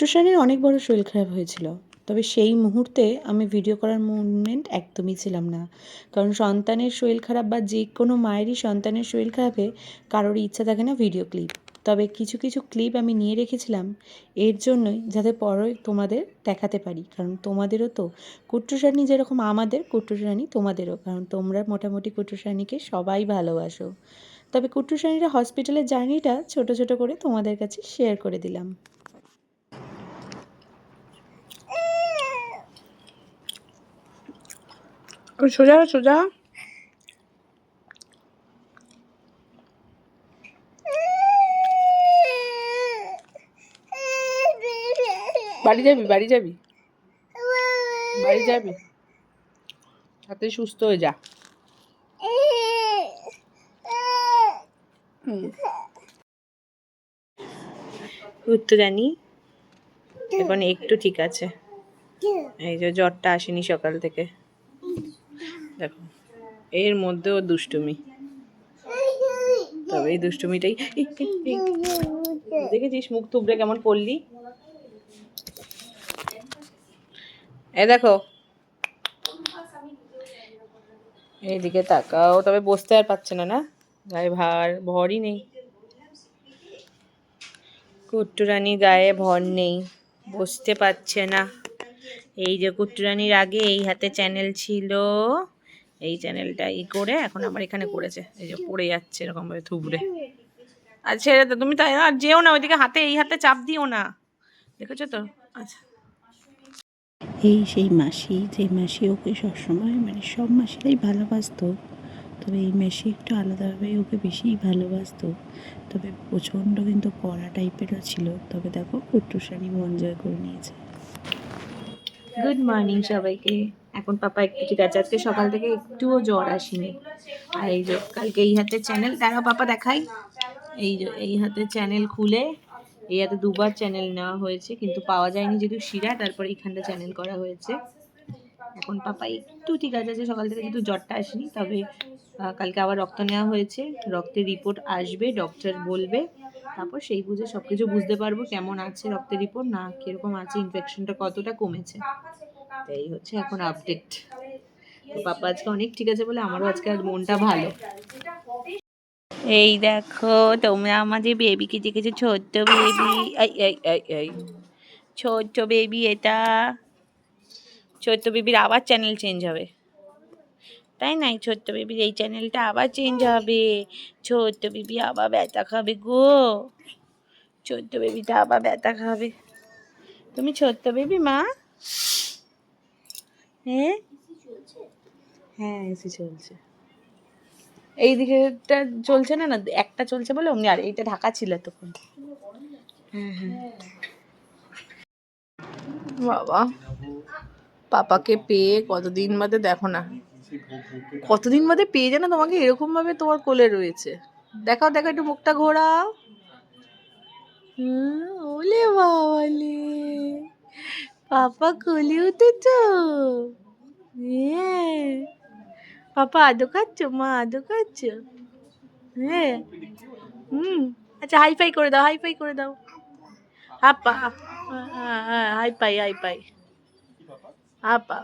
কুট্টুসানির অনেক বড় শরীর খারাপ হয়েছিল, তবে সেই মুহূর্তে আমি ভিডিও করার মুভমেন্ট একদমই ছিলাম না। কারণ সন্তানের শরীর খারাপ বা যে কোনো মায়েরই সন্তানের শরীর খারাপে কারোরই ইচ্ছা থাকে না ভিডিও ক্লিপ। তবে কিছু কিছু ক্লিপ আমি নিয়ে রেখেছিলাম এর জন্যই, যাতে পরে তোমাদের দেখাতে পারি। কারণ তোমাদেরও তো কুট্টুসানি যেরকম আমাদের, কুট্টুসানি তোমাদেরও, কারণ তোমরা মোটামুটি কুট্টুসানিকে সবাই ভালোবাসো। তবে কুট্টুসানিরা হসপিটালের জার্নিটা ছোট ছোট করে তোমাদের কাছে শেয়ার করে দিলাম। সোজা সোজা বাড়ি যাবি, বাড়ি যাবি, বাড়ি যাবি, তাতে সুস্থ হয়ে যা। কুট্টুরানি এখন একটু ঠিক আছে। এই যে জ্বরটা আসেনি সকাল থেকে, দেখো এর মধ্যেও দুষ্টুমি। তবে এই দুষ্টুমিটাই, দেখেছিস মুখ থুবড়ে কেমন পড়লি। এই দেখো, এইদিকে তাকাও। তবে বসতে আর পারছে না, না গায়ে ভরই নেই। কুট্টুরানি গায়ে ভর নেই, বসতে পারছে না। এই যে কুট্টুরানির আগে এই হাতে চ্যানেল ছিল, এই চ্যানেলটা করে এখন আমার এখানে করেছে। এই যে পড়ে যাচ্ছে এরকম ভাবে থুবড়ে। আর ছেড়ে তো, তুমি তাই আর যেও না ওইদিকে, হাতে এই হাতে চাপ দিও না, দেখেছো তো। আচ্ছা, এই সেই মাসি, যে মাসি ওকে সবসময় মানে সব মাসিরাই ভালোবাসতো, তবে এই মাসি একটু আলাদাভাবে ওকে বেশিই ভালোবাসতো। তবে প্রচণ্ড কিন্তু কড়া টাইপেরও ছিল। তবে দেখো কুট্টুসানি মন জয় করে নিয়েছে। গুড মর্নিং সবাইকে। এখন পাপা একটু ঠিক আছে, আজকে সকাল থেকে একটুও জ্বর আসেনি। আর এই যে কালকে এই হাতে চ্যানেল, দাঁড়াও পাপা দেখাই। এই যে এই হাতে চ্যানেল খুলে, এই হাতে দুবার চ্যানেল নেওয়া হয়েছে, কিন্তু পাওয়া যায়নি যেহেতু শিরা, তারপরে এইখানটা চ্যানেল করা হয়েছে। এখন পাপা একটু ঠিক আছে, যে সকাল থেকে কিন্তু জ্বরটা আসেনি। তবে কালকে আবার রক্ত নেওয়া হয়েছে, রক্তের রিপোর্ট আসবে, ডক্টর বলবে, তারপর সেই বুঝে সব কিছু বুঝতে পারবো কেমন আছে রক্তের রিপোর্ট, না কিরকম আছে, ইনফেকশনটা কতটা কমেছে। এই হচ্ছে এখন আপডেট। তো পাপা আজকে অনেক ঠিক আছে বলে আমারও আজকে আর মনটা ভালো। এই দেখো তোমরা আমাদের বেবিকে দেখেছো, ছোট্ট বেবি। এই ছোট্ট বেবি, এটা ছোট্ট বেবির আবার চ্যানেল চেঞ্জ হবে, তাই নাই? ছোট্ট বেবির এই চ্যানেলটা আবার চেঞ্জ হবে। ছোট্ট বেবি আবার ব্যথা খাবে গো, ছোট্ট বেবিটা আবার ব্যথা খাবে। তুমি ছোট্ট বেবি মা? হ্যাঁ হ্যাঁ, এসি চলছে। এই দিকেটা চলছে না, না একটা চলছে বলে অমনি, আর এইটা ঢাকা ছিল তখন। হ্যাঁ হ্যাঁ। বাবা, পাপাকে পেয়ে কতদিন বাদে, দেখো না কতদিন বাদে পেয়ে, যেন তোমাকে এরকম ভাবে তোমার কোলে রয়েছে। দেখাও দেখাও, একটু মুখটা ঘোরাও। ওলে বাবালে, পাপা কোলে উঠেছ। হ্যাঁ, পাপা আদো খাচ্ছ, মা আদো খাচ্ছ। হ্যাঁ, আচ্ছা হাই ফাই করে দাও, হাই ফাই করে দাও। আপা, হ্যাঁ হাই পাই, হাই পাই। আপা